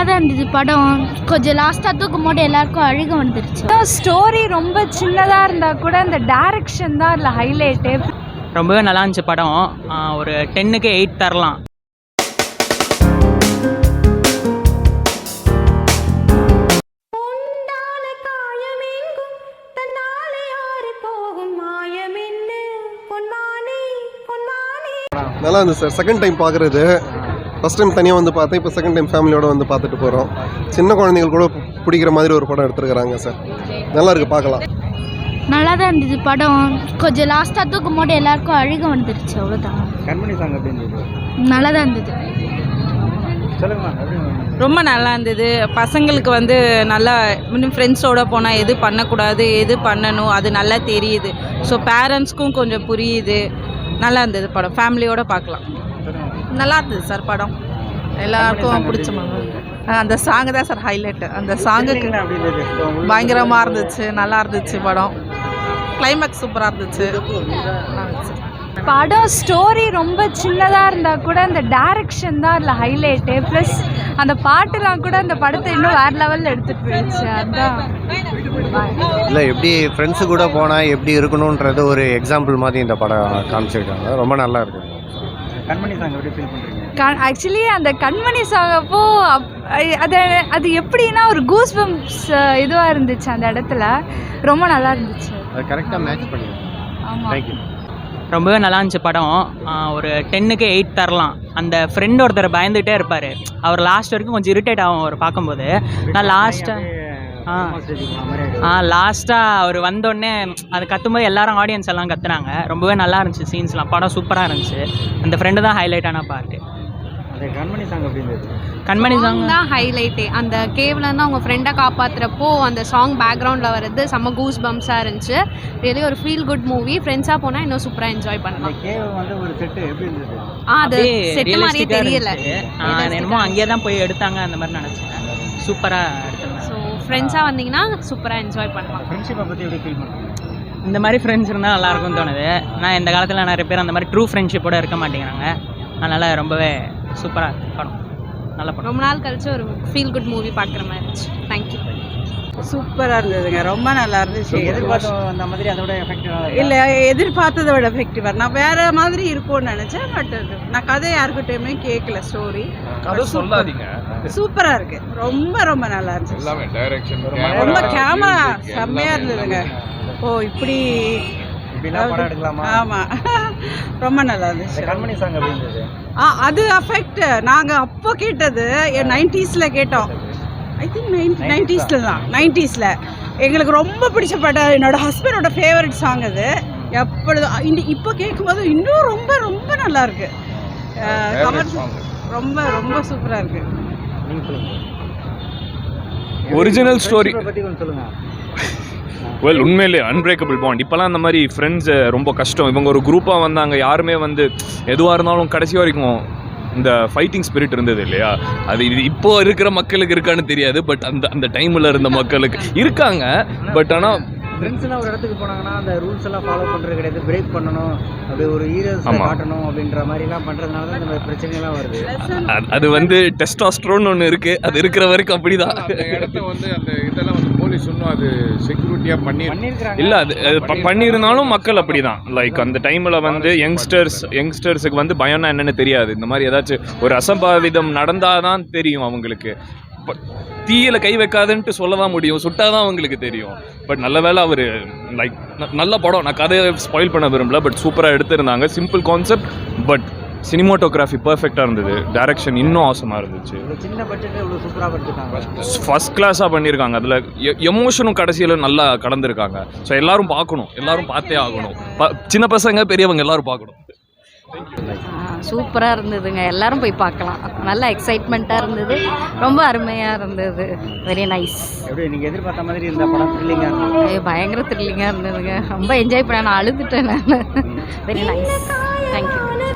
தான் இருந்தது படம். கொஞ்சம் லாஸ்ட்டாக தூக்கும் போது எல்லாருக்கும் அழுக வந்துருச்சு. ஸ்டோரி ரொம்ப சின்னதாக இருந்தால் கூட அந்த டைரக்ஷன் தான் அதில் ஹைலைட்டு. ரொம்பவே நல்லா இருந்துச்சு படம். ஒரு 10க்கு 8 தரலாம். நல்லா இருந்துச்சு சார். செகண்ட் டைம் பார்க்குறது. ஃபஸ்ட் டைம் தனியாக வந்து பார்த்தேன், இப்போ செகண்ட் டைம் ஃபேமிலியோடு வந்து பார்த்துட்டு போகிறோம். சின்ன குழந்தைகள் கூட பிடிக்கிற மாதிரி ஒரு படம் எடுத்துருக்குறாங்க சார். நல்லா இருக்குது, பார்க்கலாம். நல்லா தான் இருந்தது படம். கொஞ்சம் லாஸ்ட்டாக தூக்கும் போது எல்லாருக்கும் அழுக வந்துருச்சு, அவ்வளோதான். கண்மணி சாங் எப்படி இருந்தது? நல்லா தான் இருந்தது. ரொம்ப நல்லா இருந்தது. பசங்களுக்கு வந்து நல்லா இன்னும் ஃப்ரெண்ட்ஸோடு போனால் எது பண்ணக்கூடாது எது பண்ணணும் அது நல்லா தெரியுது. ஸோ பேரண்ட்ஸ்க்கும் கொஞ்சம் புரியுது. நல்லா இருந்தது படம். ஃபேமிலியோடு பார்க்கலாம். நல்லா இருந்தது சார் படம். எல்லாருக்கும் பிடிச்ச மாதிரி. அந்த சாங்கு தான் சார் ஹைலைட்டு. அந்த சாங்குக்கு பயங்கரமாக இருந்துச்சு. நல்லா இருந்துச்சு படம். கிளைமேக்ஸ் சூப்பராக இருந்துச்சு. படம் ஸ்டோரி ரொம்ப சின்னதாக இருந்தால் கூட அந்த டைரக்ஷன் தான் அதில் ஹைலைட்டு. ப்ளஸ் அந்த பாட்டுலாம் கூட அந்த படத்தை இன்னும் வேறு லெவலில் எடுத்துகிட்டு போயிடுச்சு. அதுதான் இல்லை, எப்படி ஃப்ரெண்ட்ஸு கூட போனால் எப்படி இருக்கணுன்றது ஒரு எக்ஸாம்பிள் மாதிரி இந்த படம் காமிச்சிருக்காங்க. ரொம்ப நல்லா இருக்குது. கண்மணி சாங் எப்படி ஃபீல் பண்ணுறீங்க? ஆக்சுவலி அந்த கண்மணி சாங் அப்போ அது எப்படின்னா ஒரு கூஸ் பம்ப்ஸ் இதுவாக இருந்துச்சு அந்த இடத்துல. ரொம்ப நல்லா இருந்துச்சு. அது கரெக்டாக மேட்ச் பண்ணிடுங்க. ஆமாம், தேங்க்யூ. ரொம்பவே நல்லா இருந்துச்சு படம். ஒரு 10க்கு 8 தரலாம். அந்த ஃப்ரெண்ட் ஒருத்தர் பயந்துகிட்டே இருப்பார். அவர் லாஸ்ட் வரைக்கும் கொஞ்சம் இரிட்டேட் ஆகும் அவர் பார்க்கும்போது. நான் லாஸ்ட்டாக அவர் வந்தோடனே அது கத்தும்போது எல்லாரும் ஆடியன்ஸ் எல்லாம் கத்துனாங்க. ரொம்பவே நல்லா இருந்துச்சு சீன்ஸ்லாம். படம் சூப்பராக இருந்துச்சு. அந்த ஃப்ரெண்டு தான் ஹைலைட்டான பார்ட்டு. கண்மணி சாங் எப்படி இருந்தது? கண்மணி சாங் தான் ஹைலைட்டே. அந்த கேவ்ல இருந்து அவங்க ஃப்ரெண்டை காப்பாற்றுறப்போ அந்த சாங் பேக்ரவுண்டில் வர்றது செம்ம கூஸ் பம்ப்ஸாக இருந்துச்சு. ரியலி ஒரு ஃபீல் குட் மூவி. ஃப்ரெண்ட்ஸாக போனால் இன்னும் சூப்பராக என்ஜாய் பண்ணலாம். கேவ் வந்து ஒரு செட்டு எப்படி இருந்தது? அது செட்டு மாதிரியே தெரியல. என்னமோ அங்கேயே தான் போய் எடுத்தாங்க அந்த மாதிரி நினச்சேன். சூப்பராக எடுத்தாங்க. ஸோ ஃப்ரெண்ட்ஸாக வந்தீங்கன்னா சூப்பராக என்ஜாய் பண்ணலாம். ஃப்ரெண்ட்ஷிப்பை பற்றி எப்படி ஃபீல் பண்ணுறீங்க? இந்த மாதிரி ஃப்ரெண்ட்ஸ் இருந்தால் நல்லாயிருக்கும்னு தோணுது. நான் இந்த காலத்தில் நிறைய பேர் அந்த மாதிரி ட்ரூ ஃப்ரெண்ட்ஷிப்போடு இருக்க மாட்டேங்கிறாங்க. அதனால் ரொம்பவே சூப்பராக படம். நல்ல படம். ரொம்ப நாள் கழிச்சு ஒரு ஃபீல் குட் மூவி பார்க்குற மாதிரி இருந்துச்சு. தேங்க்யூ. சூப்பராக இருந்ததுங்க. ரொம்ப நல்லா இருந்துச்சு. எதிர்பார்த்தோம் அந்த மாதிரி அதோட எஃபெக்டிவாக இல்லை, எதிர்பார்த்ததை விட எஃபெக்டிவாக. நான் வேறு மாதிரி இருக்கும்னு நினச்சேன். பட் நான் கதை யாருக்கிட்டையுமே கேட்கல. ஸ்டோரி சூப்பராக இருக்குது. ரொம்ப ரொம்ப நல்லா இருந்துச்சு. ரொம்ப கேமரா செம்மையாக இருந்ததுங்க. ஓ இப்படி படம் எடுக்கலாமா? ஆமாம், ரொம்ப நல்லா இருந்துச்சு. கண்மணி சாங் எப்படி இருந்தது? அது அஃபெக்ட் நாங்கள் அப்போ கேட்டது 90s கேட்டோம். ஐ திங்க் 90s தான். 90s எங்களுக்கு ரொம்ப பிடிச்ச படம். என்னோட ஹஸ்பண்டோட ஃபேவரட் சாங் அது. எப்பொழுதும் இப்போ கேட்கும்போது இன்னும் ரொம்ப ரொம்ப நல்லா இருக்கு. ரொம்ப ரொம்ப சூப்பராக இருக்கு. ஒரிஜினல் ஸ்டோரி பற்றி கொஞ்சம் சொல்லுங்கள். வெல், உண்மையிலே அன்பிரேக்கபிள் பாண்ட். இப்போலாம் அந்த மாதிரி ஃப்ரெண்ட்ஸ் ரொம்ப கஷ்டம். இவங்க ஒரு குரூப்பாக வந்தாங்க. யாருமே வந்து எதுவாக இருந்தாலும் கடைசி வரைக்கும் இந்த ஃபைட்டிங் ஸ்பிரிட் இருந்தது இல்லையா? அது இது இப்போ இருக்கிற மக்களுக்கு இருக்கான்னு தெரியாது. பட் அந்த டைமில் இருந்த மக்களுக்கு இருக்காங்க. பட் ஆனால் ஃப்ரெண்ட்ஸ்லாம் ஒரு இடத்துக்கு போனாங்கன்னா அந்த ரூல்ஸ் எல்லாம் ஃபாலோ பண்ணுறது கிடையாது. பிரேக் பண்ணணும், அப்படி ஒரு ஹீரோஸ் காட்டணும் அப்படின்ற மாதிரிலாம் பண்ணுறதுனால தான் இந்த மாதிரி பிரச்சனைலாம் வருது. அது வந்து டெஸ்டாஸ்ட்ரோன்னு ஒன்று இருக்குது. அது இருக்கிற வரைக்கும் அப்படி தான். இடத்த வந்து அந்த இதெல்லாம் வந்து போலீஸ் ஒன்றும் அது செக்யூரிட்டியாக பண்ணியிருக்காங்க. இல்லை, அது பண்ணியிருந்தாலும் மக்கள் அப்படி தான். லைக் அந்த டைமில் வந்து யங்ஸ்டர்ஸுக்கு வந்து பயம்னா என்னென்னு தெரியாது. இந்த மாதிரி ஏதாச்சும் ஒரு அசம்பாவிதம் நடந்தால் தான் தெரியும் அவங்களுக்கு. தீயில கை வைக்காதுன்ட்டு சொல்லதான் முடியும், சுட்டாதான் அவங்களுக்கு தெரியும். பட் நல்ல வேளை அவர் லைக் நல்ல படம். நான் கதையை ஸ்பாயில் பண்ண விரும்பல. பட் சூப்பராக எடுத்திருந்தாங்க. சிம்பிள் கான்செப்ட், பட் சினிமாட்டோகிராஃபி பர்ஃபெக்டாக இருந்தது. டைரக்ஷன் இன்னும் ஆசமாக இருந்துச்சு. சின்ன பட்ஜெட்டில் இவ்வளோ சூப்பராக பண்ணிருக்காங்க. ஃபர்ஸ்ட் கிளாஸாக பண்ணியிருக்காங்க. அதில் எமோஷனும் கடைசியில் நல்லா கடந்திருக்காங்க. ஸோ எல்லாரும் பார்க்கணும், எல்லாரும் பார்த்தே ஆகணும். சின்ன பசங்க பெரியவங்க எல்லாரும் பார்க்கணும். சூப்பராக இருந்ததுங்க. எல்லாரும் போய் பார்க்கலாம். நல்ல எக்ஸைட்மெண்ட்டாக இருந்தது. ரொம்ப அருமையாக இருந்தது. Very nice. எப்படி நீங்கள் எதிர்பார்த்த மாதிரி இருந்த படம் த்ரில்லிங்காக இருந்தது? பயங்கர த்ரில்லிங்காக இருந்ததுங்க. ரொம்ப என்ஜாய் பண்ண. நான் அழுதுட்டேன். நான். Very nice. தேங்க்யூ.